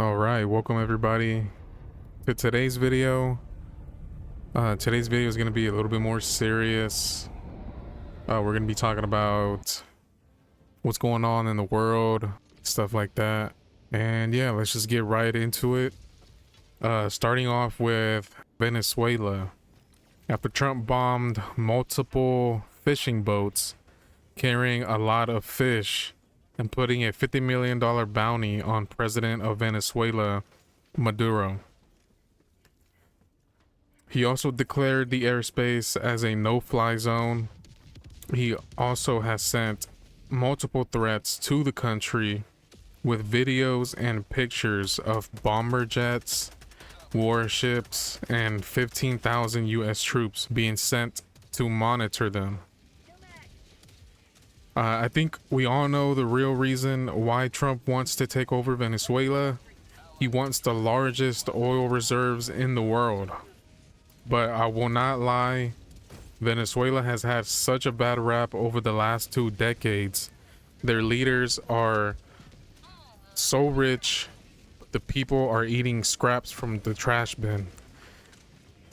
All right, welcome everybody to today's video. Today's video is going to be a little bit more serious. We're going to be talking about what's going on in the world, stuff like that. And yeah, let's just get right into it. Starting off with Venezuela. After Trump bombed multiple fishing boats carrying a lot of fish and putting a $50 million bounty on President of Venezuela, Maduro. He also declared the airspace as a no-fly zone. He also has sent multiple threats to the country with videos and pictures of bomber jets, warships, and 15,000 US troops being sent to monitor them. I think we all know the real reason why Trump wants to take over Venezuela. He wants the largest oil reserves in the world. But I will not lie, Venezuela has had such a bad rap over the last 2 decades. Their leaders are so rich, the people are eating scraps from the trash bin.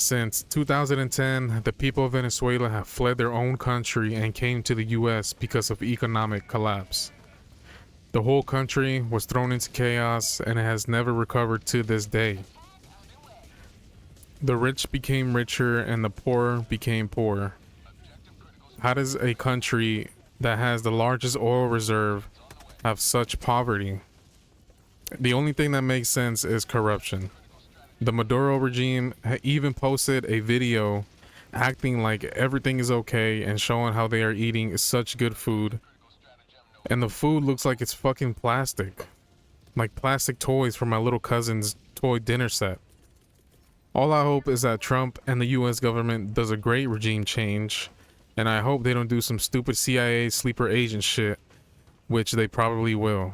Since 2010, the people of Venezuela have fled their own country and came to the US because of economic collapse. The whole country was thrown into chaos and it has never recovered to this day. The rich became richer and the poor became poorer. How does a country that has the largest oil reserve have such poverty? The only thing that makes sense is corruption. The Maduro regime even posted a video acting like everything is okay and showing how they are eating such good food. And the food looks like it's fucking plastic. Like plastic toys from my little cousin's toy dinner set. All I hope is that Trump and the US government does a great regime change. And I hope they don't do some stupid CIA sleeper agent shit, which they probably will.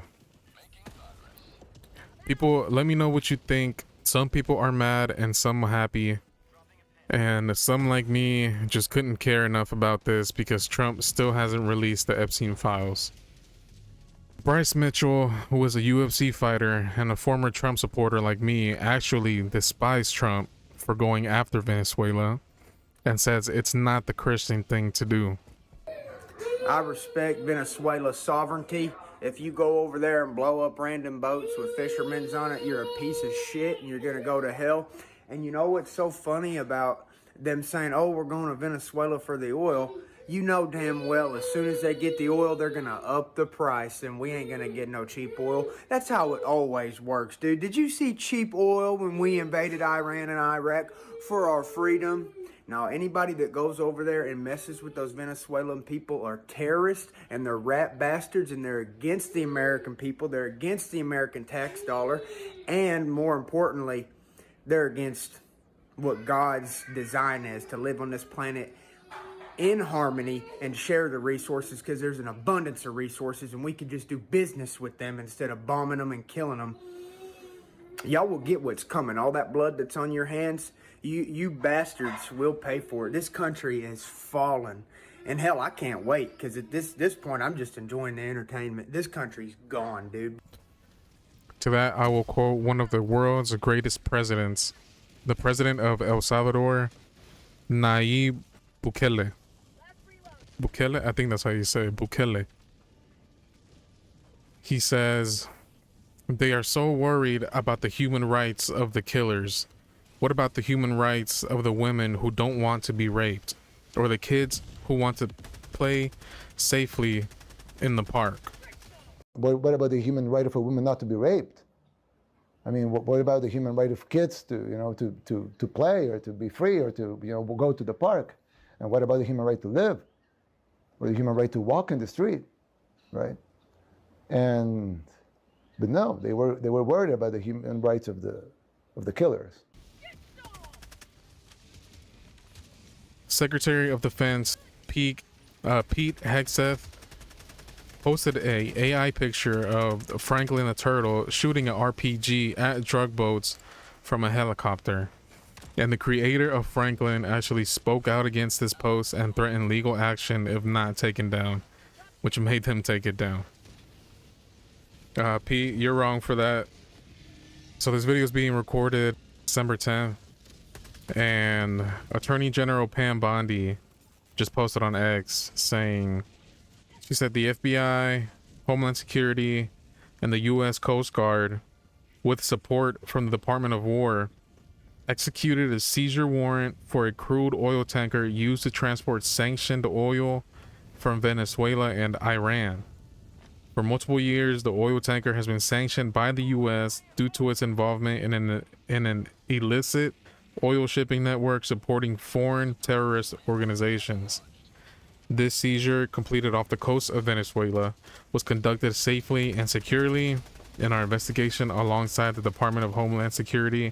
People, let me know what you think. Some people are mad and some are happy. And some like me just couldn't care enough about this because Trump still hasn't released the Epstein files. Bryce Mitchell, who is a UFC fighter and a former Trump supporter like me, actually despised Trump for going after Venezuela and says it's not the Christian thing to do. I respect Venezuela's sovereignty. If you go over there and blow up random boats with fishermen's on it, you're a piece of shit and you're gonna go to hell. And you know what's so funny about them saying, oh, we're going to Venezuela for the oil? You know damn well as soon as they get the oil, they're gonna up the price and we ain't gonna get no cheap oil. That's how it always works, dude. Did you see cheap oil when we invaded Iran and Iraq for our freedom? Now, anybody that goes over there and messes with those Venezuelan people are terrorists and they're rat bastards and they're against the American people. They're against the American tax dollar. And more importantly, they're against what God's design is, to live on this planet in harmony and share the resources, because there's an abundance of resources and we can just do business with them instead of bombing them and killing them. Y'all will get what's coming. All that blood that's on your hands, you bastards will pay for it. This country is fallen. And hell, I can't wait, because at this point, I'm just enjoying the entertainment. This country's gone, dude. To that, I will quote one of the world's greatest presidents, the president of El Salvador, Nayib Bukele. Bukele? I think that's how you say it, Bukele. He says, they are so worried about the human rights of the killers. What about the human rights of the women who don't want to be raped? Or the kids who want to play safely in the park? What about the human right of a woman not to be raped? I mean, what about the human right of kids to play or to be free or to go to the park? And what about the human right to live, or the human right to walk in the street, right? But no, they were worried about the human rights of the killers. Secretary of Defense Pete Hegseth posted a AI picture of Franklin the Turtle shooting an RPG at drug boats from a helicopter. And the creator of Franklin actually spoke out against this post and threatened legal action if not taken down, which made them take it down. Pete, you're wrong for that. So this video is being recorded December 10th, and Attorney General Pam Bondi just posted on X saying, she said the FBI, Homeland Security, and the U.S. Coast Guard, with support from the Department of War, executed a seizure warrant for a crude oil tanker used to transport sanctioned oil from Venezuela and Iran. For multiple years, the oil tanker has been sanctioned by the U.S. due to its involvement in an illicit oil shipping network supporting foreign terrorist organizations. This seizure, completed off the coast of Venezuela, was conducted safely and securely in our investigation alongside the Department of Homeland Security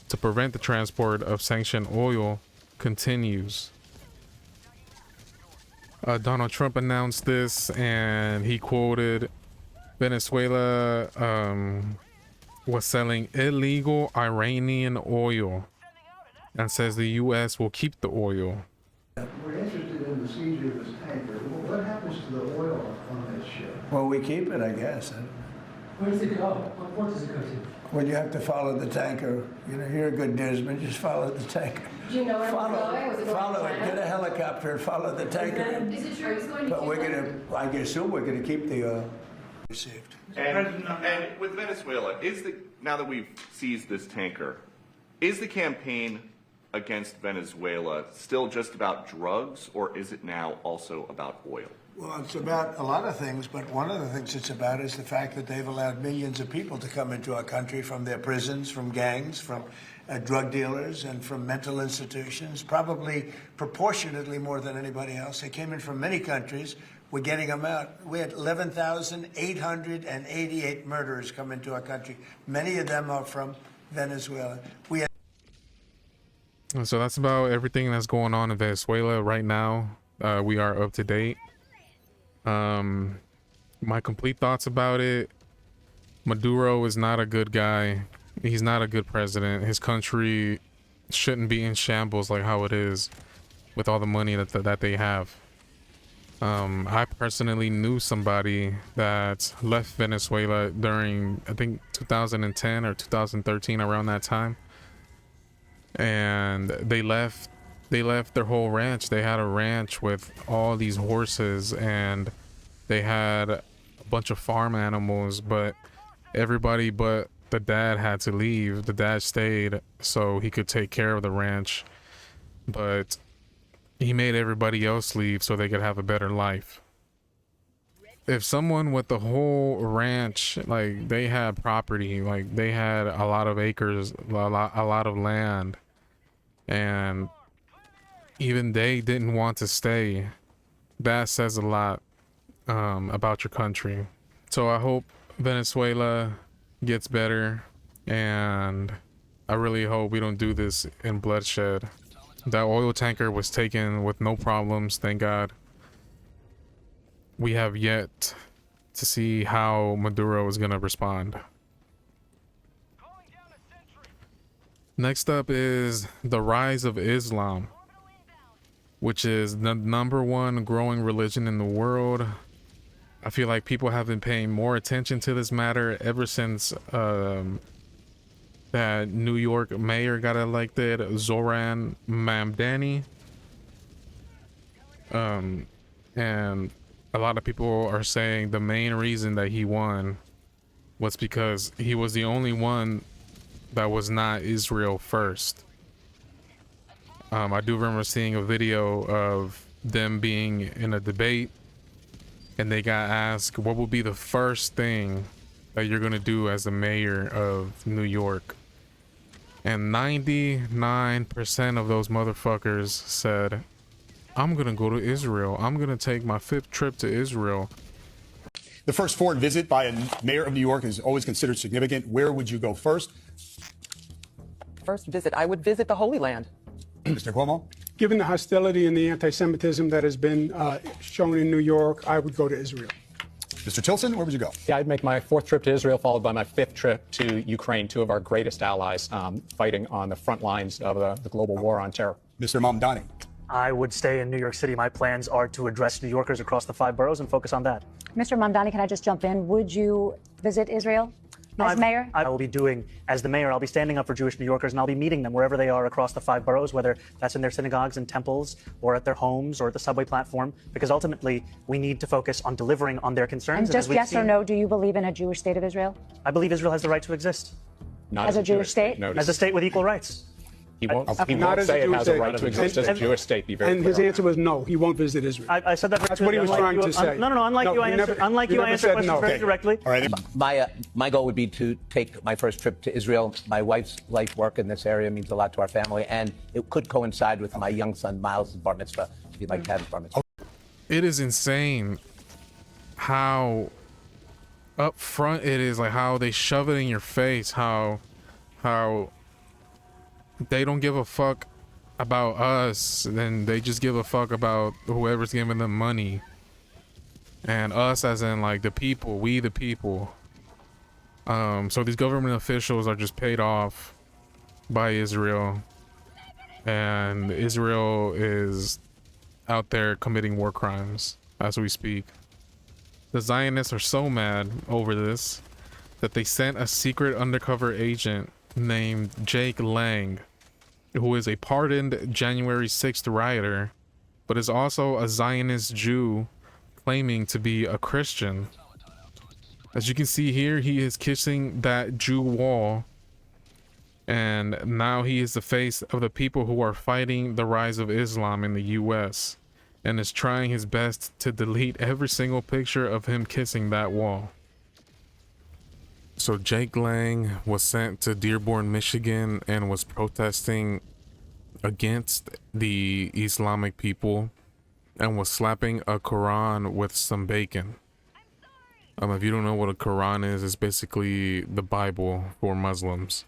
to prevent the transport of sanctioned oil continues. Donald Trump announced this, and he quoted Venezuela was selling illegal Iranian oil and says the U.S. will keep the oil. We're interested in the seizure of this tanker. What happens to the oil on that ship? Well, we keep it, I guess. Where does it go? What port does it go to? Well, you have to follow the tanker. You know, you're a good disman. Just follow the tanker. Do you know where it was going? Was it going Follow to it. China? Get a helicopter and follow the tanker. Is it true it's going to But we're Cuba? gonna, I assume we're gonna keep the received. And with Venezuela, now that we've seized this tanker, is the campaign against Venezuela still just about drugs, or is it now also about oil? Well, it's about a lot of things, but one of the things it's about is the fact that they've allowed millions of people to come into our country from their prisons, from gangs, from drug dealers, and from mental institutions, probably proportionately more than anybody else. They came in from many countries. We're getting them out. We had 11,888 murderers come into our country. Many of them are from Venezuela. We had So that's about everything that's going on in Venezuela right now. We are up to date. My complete thoughts about it: Maduro is not a good guy. He's not a good president. His country shouldn't be in shambles like how it is with all the money that they have. I personally knew somebody that left Venezuela during, I think, 2010 or 2013, around that time. And they left their whole ranch. They had a ranch with all these horses, and they had a bunch of farm animals, but everybody but the dad had to leave. The dad stayed so he could take care of the ranch, but he made everybody else leave so they could have a better life. If someone with the whole ranch, like, they had property, like they had a lot of acres, a lot of land, and even they didn't want to stay, that says a lot about your country. So I hope Venezuela gets better, and I really hope we don't do this in bloodshed. That oil tanker was taken with no problems, thank God. We have yet to see how Maduro is gonna respond. Next up is the rise of Islam, which is the #1 growing religion in the world. I feel like people have been paying more attention to this matter ever since that New York mayor got elected, Zoran Mamdani. And a lot of people are saying the main reason that he won was because he was the only one that was not Israel first. I do remember seeing a video of them being in a debate, and they got asked, what would be the first thing that you're gonna do as the mayor of New York? And 99% of those motherfuckers said, I'm gonna go to Israel. I'm gonna take my 5th trip to Israel. The first foreign visit by a mayor of New York is always considered significant. Where would you go first? First visit, I would visit the Holy Land. Mr. Cuomo? Given the hostility and the anti-Semitism that has been shown in New York, I would go to Israel. Mr. Tilson, where would you go? Yeah, I'd make my 4th trip to Israel, followed by my 5th trip to Ukraine, 2 of our greatest allies fighting on the front lines of the global war on terror. Mr. Mamdani? I would stay in New York City. My plans are to address New Yorkers across the 5 boroughs and focus on that. Mr. Mamdani, can I just jump in? Would you visit Israel? No, as mayor? I will be doing, as the mayor, I'll be standing up for Jewish New Yorkers, and I'll be meeting them wherever they are across the 5 boroughs, whether that's in their synagogues and temples, or at their homes, or at the subway platform, because ultimately we need to focus on delivering on their concerns. And just as we've yes or seen, no, do you believe in a Jewish state of Israel? I believe Israel has the right to exist. Not As a Jewish state? No, As a state with equal rights. he won't, he Not won't as a say it Jewish has a state. right to exist as a Jewish state. Be very And clear his on answer was no, he won't visit Israel. I said that very That's what he was clearly. trying to say. No, unlike No, you, I you answered, never- unlike you you, I never answered said questions no. very Okay. directly. All right. My goal would be to take my first trip to Israel. My wife's life work in this area means a lot to our family, and it could coincide with my young son Miles' bar mitzvah. If you'd like to have his bar mitzvah. It is insane how up front it is, like how they shove it in your face, how they don't give a fuck about us, then they just give a fuck about whoever's giving them money. And us as in like the people, we the people. So these government officials are just paid off by Israel, and Israel is out there committing war crimes as we speak. The Zionists are so mad over this that they sent a secret undercover agent named Jake Lang, who is a pardoned January 6th rioter, but is also a Zionist Jew claiming to be a Christian. As you can see here, he is kissing that Jew wall, and now he is the face of the people who are fighting the rise of Islam in the US, and is trying his best to delete every single picture of him kissing that wall. So Jake Lang was sent to Dearborn, Michigan, and was protesting against the Islamic people and was slapping a Quran with some bacon. If you don't know what a Quran is, it's basically the Bible for Muslims.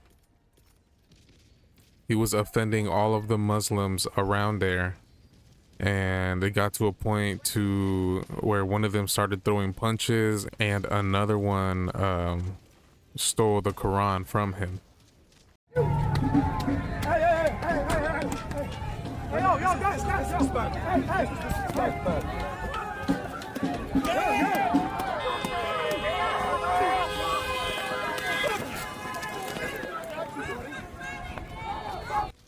He was offending all of the Muslims around there, and it got to a point to where one of them started throwing punches and another one stole the Quran from him.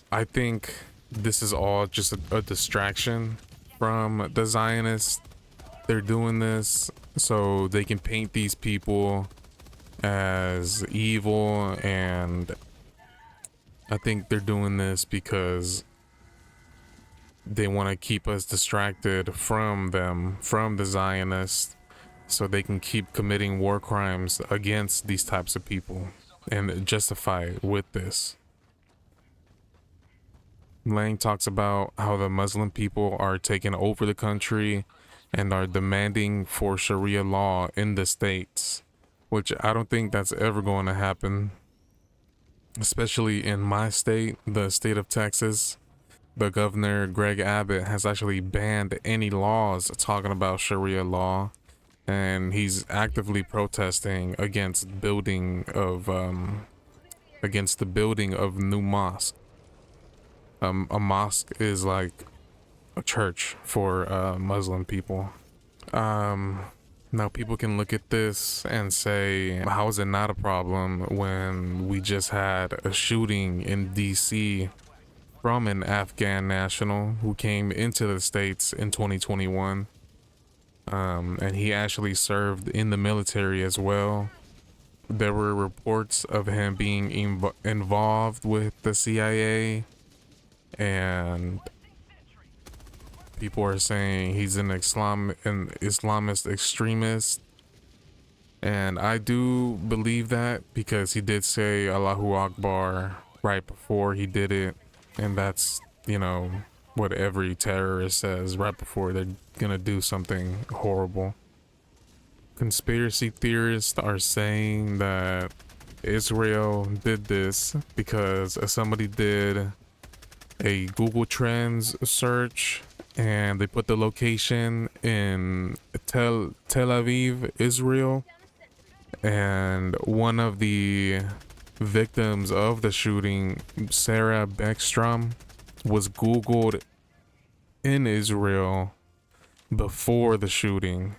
I think this is all just a distraction from the Zionists. They're doing this so they can paint these people as evil, and I think they're doing this because they want to keep us distracted from them, from the Zionists, so they can keep committing war crimes against these types of people and justify it with this. Lang talks about how the Muslim people are taking over the country and are demanding for Sharia law in the states, which I don't think that's ever going to happen, especially in my state, the state of Texas. The governor, Greg Abbott, has actually banned any laws talking about Sharia law, and he's actively protesting against the building of new mosque. A mosque is like a church for Muslim people. Now people can look at this and say, how is it not a problem when we just had a shooting in DC from an Afghan national who came into the States in 2021, and he actually served in the military as well. There were reports of him being involved with the CIA, and people are saying he's an Islamist extremist, and I do believe that because he did say Allahu Akbar right before he did it, and that's, you know, what every terrorist says right before they're gonna do something horrible. Conspiracy theorists are saying that Israel did this because somebody did a Google Trends search and they put the location in Tel Aviv, Israel, and one of the victims of the shooting, Sarah Beckstrom, was Googled in Israel before the shooting,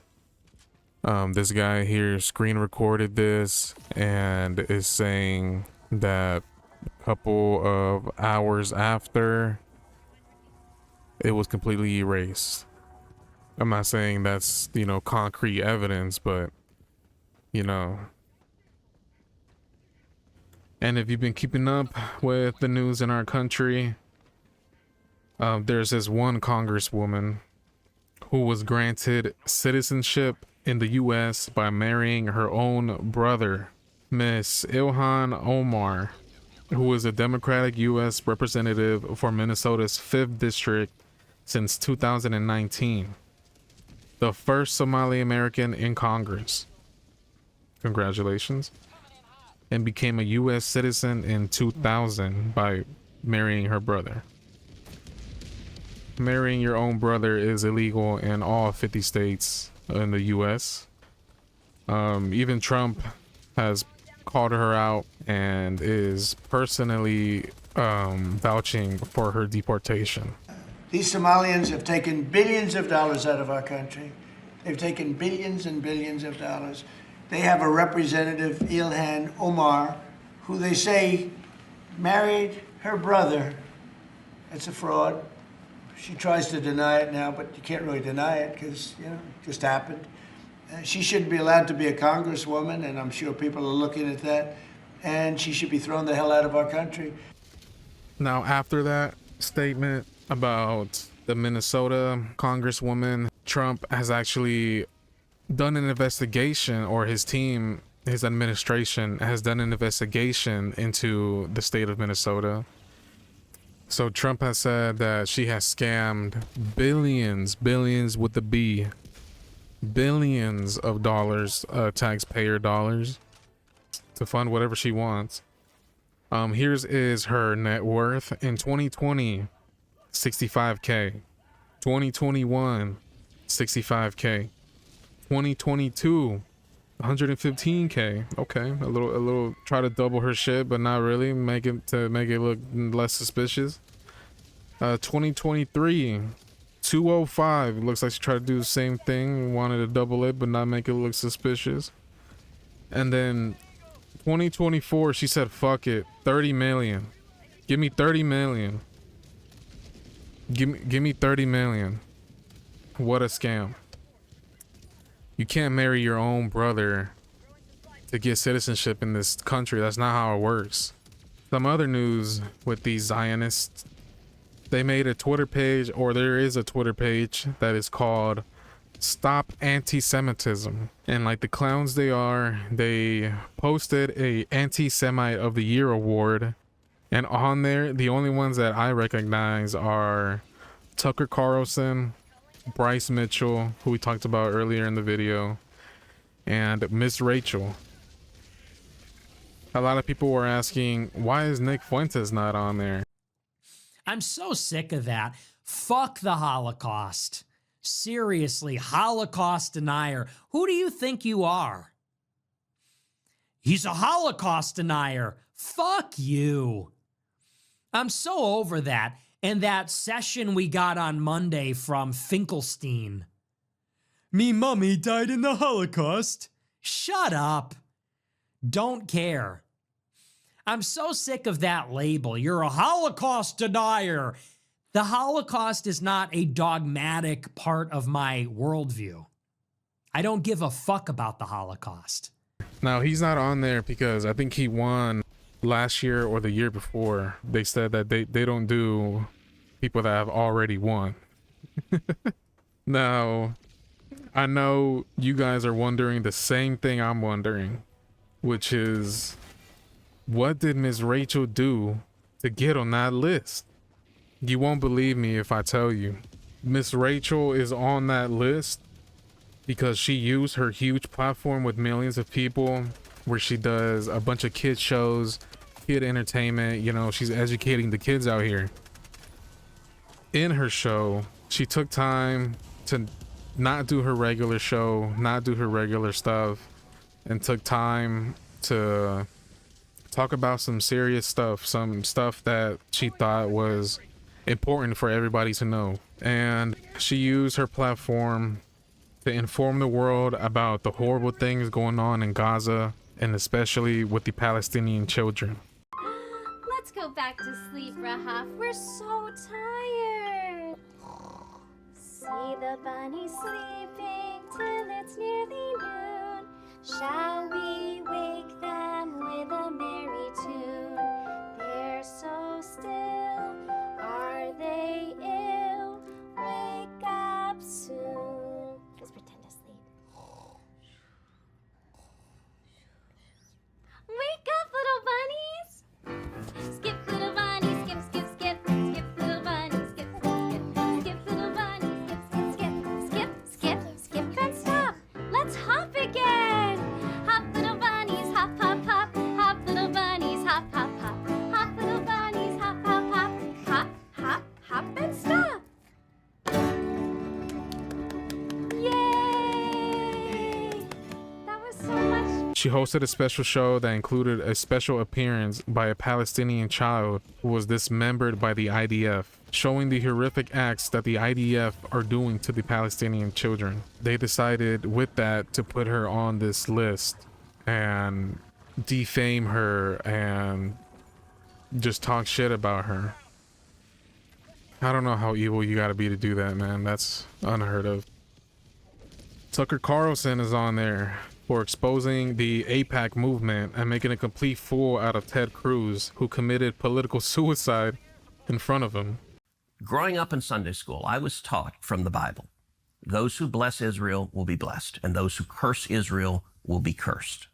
This guy here screen recorded this and is saying that a couple of hours after, it was completely erased. I'm not saying that's, you know, concrete evidence, but, you know. And if you've been keeping up with the news in our country, there's this one congresswoman who was granted citizenship in the U.S. by marrying her own brother, Miss Ilhan Omar, who is a Democratic U.S. representative for Minnesota's 5th District since 2019. The first Somali American in Congress. Congratulations. And became a U.S. citizen in 2000 by marrying her brother. Marrying your own brother is illegal in all 50 states in the U.S. Even Trump has called her out and is personally vouching for her deportation. These Somalians have taken billions of dollars out of our country. They've taken billions and billions of dollars. They have a representative, Ilhan Omar, who they say married her brother. It's a fraud. She tries to deny it now, but you can't really deny it because, you know, it just happened. She shouldn't be allowed to be a congresswoman, and I'm sure people are looking at that, and she should be thrown the hell out of our country. Now, after that statement about the Minnesota congresswoman, Trump has actually done an investigation, or his team, his administration has done an investigation into the state of Minnesota. So Trump has said that she has scammed billions with the B, billions of dollars, taxpayer dollars, to fund whatever she wants. Here's is her net worth in 2020, 65K, 2021, 65K, 2022, 115K. Okay, a little try to double her shit, but not really, make it look less suspicious. 2023, 205. Looks like she tried to do the same thing, wanted to double it but not make it look suspicious. And then 2024, she said fuck it, 30 million. Give me 30 million. Give me 30 million. What a scam. You can't marry your own brother to get citizenship in this country. That's not how it works. Some other news with these Zionists. They made a Twitter page, or there is a Twitter page that is called Stop Anti-Semitism. And like the clowns they are, they posted a Anti-Semite of the Year award. And on there, the only ones that I recognize are Tucker Carlson, Bryce Mitchell, who we talked about earlier in the video, and Miss Rachel. A lot of people were asking, why is Nick Fuentes not on there? I'm so sick of that. Fuck the Holocaust. Seriously, Holocaust denier. Who do you think you are? He's a Holocaust denier. Fuck you. I'm so over that. And that session we got on Monday from Finkelstein. Me mummy died in the Holocaust. Shut up. Don't care. I'm so sick of that label. You're a Holocaust denier. The Holocaust is not a dogmatic part of my worldview. I don't give a fuck about the Holocaust. Now, he's not on there because I think he won last year or the year before. They said that they don't do people that have already won. Now, I know you guys are wondering the same thing I'm wondering, which is, what did Miss Rachel do to get on that list? You won't believe me if I tell you. Miss Rachel is on that list because she used her huge platform with millions of people, where she does a bunch of kid shows, kid entertainment. You know, she's educating the kids out here. In her show, she took time to not do her regular show, not do her regular stuff, and took time to talk about some serious stuff, some stuff that she thought was important for everybody to know. And she used her platform to inform the world about the horrible things going on in Gaza, and especially with the Palestinian children. Let's go back to sleep, Rahaf. We're so tired. See the bunny sleeping till it's nearly noon. Shall we wake them with a merry tune? They're so still. Are they ill? Wake up soon. Let's pretend to sleep. Wake up, little bunnies! Skip, little bunny, skip, skip, skip. Skip, little bunny, skip, skip, skip. Skip, little bunny, skip, skip, skip. Skip, skip, skip, then stop. Let's hop again. Hop, little bunnies, hop, hop, hop. Hop, little bunnies, hop, hop, hop. Hop, little bunnies, hop, hop, hop. Hop, hop, hop, and stop. Yay! That was so much. She hosted a special show that included a special appearance by a Palestinian child who was dismembered by the IDF, showing the horrific acts that the IDF are doing to the Palestinian children. They decided with that to put her on this list and defame her and just talk shit about her. I don't know how evil you gotta be to do that, man. That's unheard of. Tucker Carlson is on there for exposing the AIPAC movement and making a complete fool out of Ted Cruz, who committed political suicide in front of him. Growing up in Sunday school, I was taught from the Bible, those who bless Israel will be blessed, and those who curse Israel will be cursed.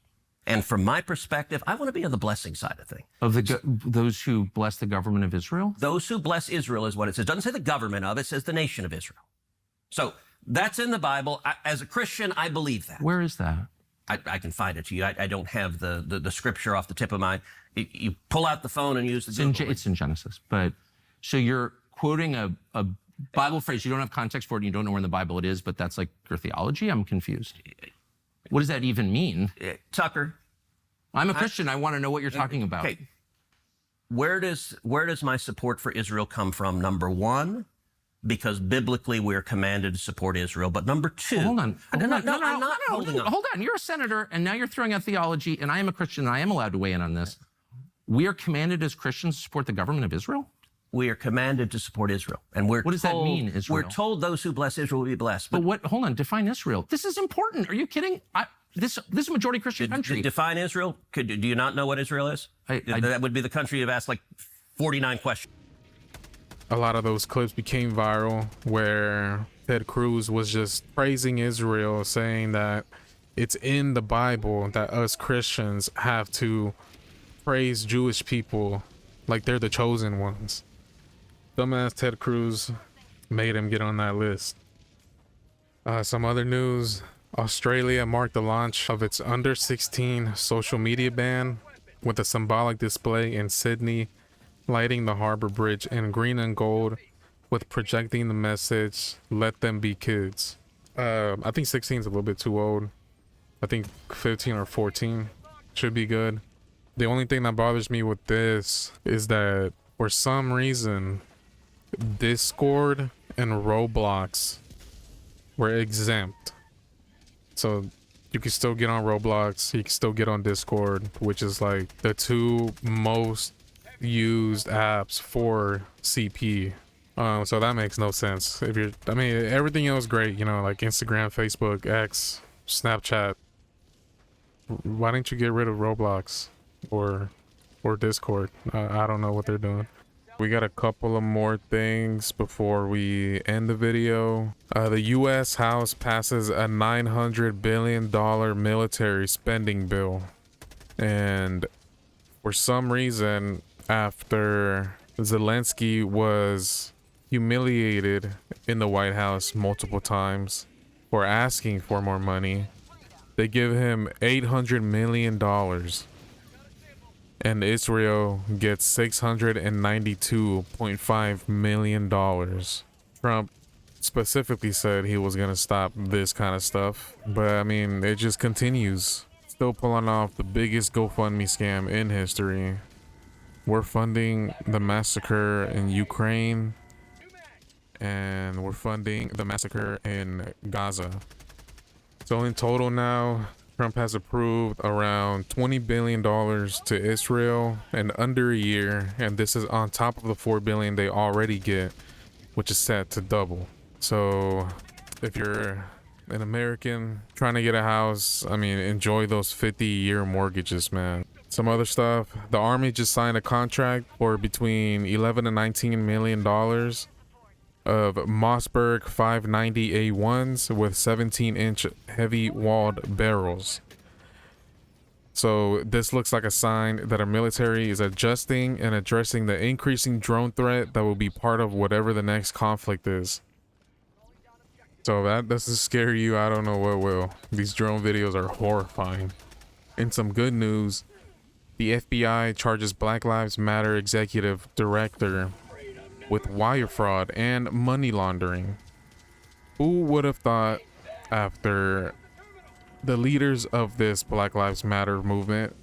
And from my perspective, I want to be on the blessing side of things. Of those who bless the government of Israel? Those who bless Israel is what it says. It doesn't say the government of, it says the nation of Israel. So that's in the Bible. As a Christian, I believe that. Where is that? I can find it to you. I don't have the scripture off the tip of my... You pull out the phone and use the Google. It's in Genesis. But so you're quoting a Bible phrase. You don't have context for it and you don't know where in the Bible it is, but that's like your theology? I'm confused. What does that even mean? Tucker. I'm a Christian. I want to know what you're talking about. Okay. Where does my support for Israel come from? Number one, because biblically we're commanded to support Israel. But number two... Hold on. I'm not holding on. Hold on. You're a senator, and now you're throwing out theology, and I am a Christian, and I am allowed to weigh in on this. We are commanded as Christians to support the government of Israel? We are commanded to support Israel. And what does that mean, Israel? We're told those who bless Israel will be blessed. But hold on, define Israel. This is important. Are you kidding? This is a majority Christian country. Define Israel? Do you not know what Israel is? That would be the country you've asked like 49 questions. A lot of those clips became viral where Ted Cruz was just praising Israel, saying that it's in the Bible that us Christians have to praise Jewish people like they're the chosen ones. Dumbass Ted Cruz made him get on that list. Some other news. Australia marked the launch of its under 16 social media ban with a symbolic display in Sydney, lighting the Harbour Bridge in green and gold with projecting the message, "Let them be kids." I think 16 is a little bit too old. I think 15 or 14 should be good. The only thing that bothers me with this is that for some reason, Discord and Roblox were exempt. So you can still get on Roblox, you can still get on Discord, which is like the two most used apps for CP. So that makes no sense. Everything else great, like Instagram, Facebook, X, Snapchat. Why didn't you get rid of Roblox or Discord? I don't know what they're doing. We got a couple of more things before we end the video. The U.S. House passes a $900 billion military spending bill. And for some reason, after Zelensky was humiliated in the White House multiple times for asking for more money, they give him $800 million. And Israel gets $692.5 million. Trump specifically said he was going to stop this kind of stuff. But it just continues. Still pulling off the biggest GoFundMe scam in history. We're funding the massacre in Ukraine. And we're funding the massacre in Gaza. So in total now, Trump has approved around $20 billion to Israel in under a year, and this is on top of the $4 billion they already get, which is set to double. So if you're an American trying to get a house, I mean, enjoy those 50-year mortgages, man. Some other stuff, the Army just signed a contract for between 11 and $19 million of Mossberg 590A1s with 17-inch heavy walled barrels. So this looks like a sign that our military is adjusting and addressing the increasing drone threat that will be part of whatever the next conflict is. So that doesn't scare you, I don't know what will. These drone videos are horrifying. In some good news, the FBI charges Black Lives Matter executive director with wire fraud and money laundering. Who would have thought, after the leaders of this Black Lives Matter movement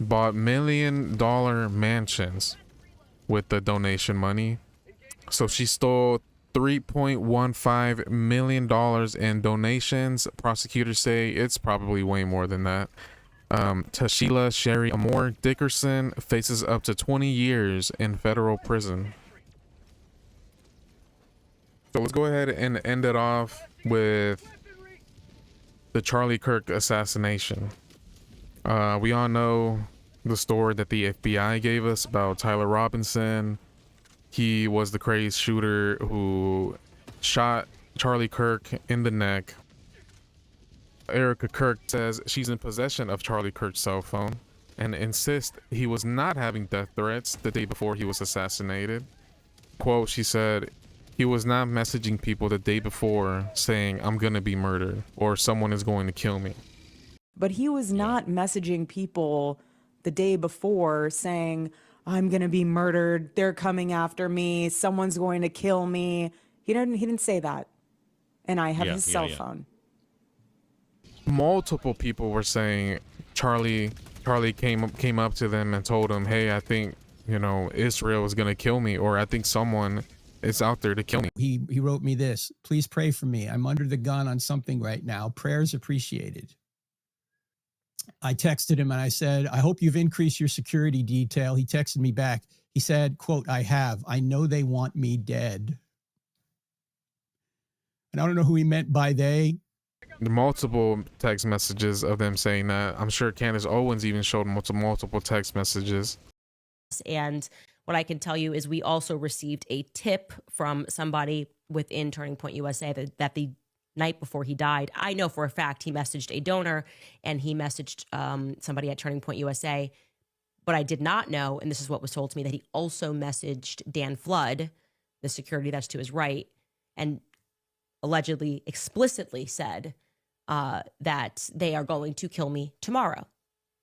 bought $1 million mansions with the donation money? So she stole $3.15 million in donations. Prosecutors say it's probably way more than that. Tashila Sherry Amore Dickerson faces up to 20 years in federal prison. So let's go ahead and end it off with the Charlie Kirk assassination. We all know the story that the FBI gave us about Tyler Robinson. He was the crazed shooter who shot Charlie Kirk in the neck. Erica Kirk says she's in possession of Charlie Kirk's cell phone and insists he was not having death threats the day before he was assassinated. Quote, she said, he was not messaging people the day before saying, I'm gonna be murdered or someone is going to kill me. But he was not messaging people the day before saying, I'm gonna be murdered, they're coming after me, someone's going to kill me. He didn't say that. And I have his cell phone. Multiple people were saying Charlie came up to them and told him, hey, I think, you know, Israel is gonna kill me, or I think someone is out there to kill me. He wrote me this: please pray for me. I'm under the gun on something right now. Prayers appreciated. I texted him and I said, I hope you've increased your security detail. He texted me back. He said, quote, I have. I know they want me dead. And I don't know who he meant by they. Multiple text messages of them saying that. I'm sure Candace Owens even showed multiple text messages. And what I can tell you is we also received a tip from somebody within Turning Point USA that the night before he died, I know for a fact he messaged a donor and he messaged somebody at Turning Point USA. But I did not know, and this is what was told to me, that he also messaged Dan Flood, the security that's to his right, and allegedly explicitly said that they are going to kill me tomorrow.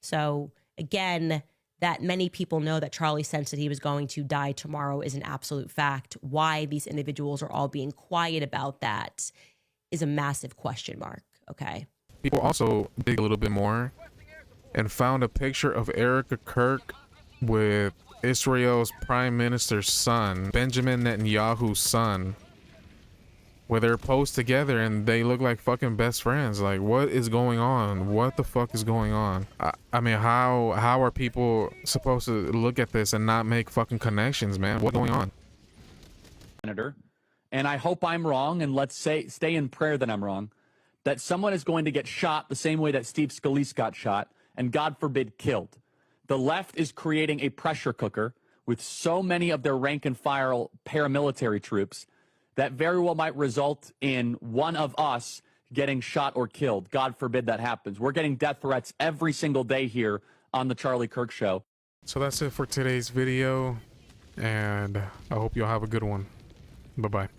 So again, that many people know that Charlie sensed that he was going to die tomorrow is an absolute fact. Why these individuals are all being quiet about that is a massive question mark, okay? People also dig a little bit more and found a picture of Erica Kirk with Israel's prime minister's son, Benjamin Netanyahu's son, where they're posed together and they look like fucking best friends. Like, what is going on? What the fuck is going on? I mean, how are people supposed to look at this and not make fucking connections, man? What's going on? Senator, and I hope I'm wrong, and let's stay in prayer that I'm wrong, that someone is going to get shot the same way that Steve Scalise got shot, and God forbid, killed. The left is creating a pressure cooker with so many of their rank and file paramilitary troops that very well might result in one of us getting shot or killed. God forbid that happens. We're getting death threats every single day here on the Charlie Kirk Show. So that's it for today's video, and I hope you'll have a good one. Bye-bye.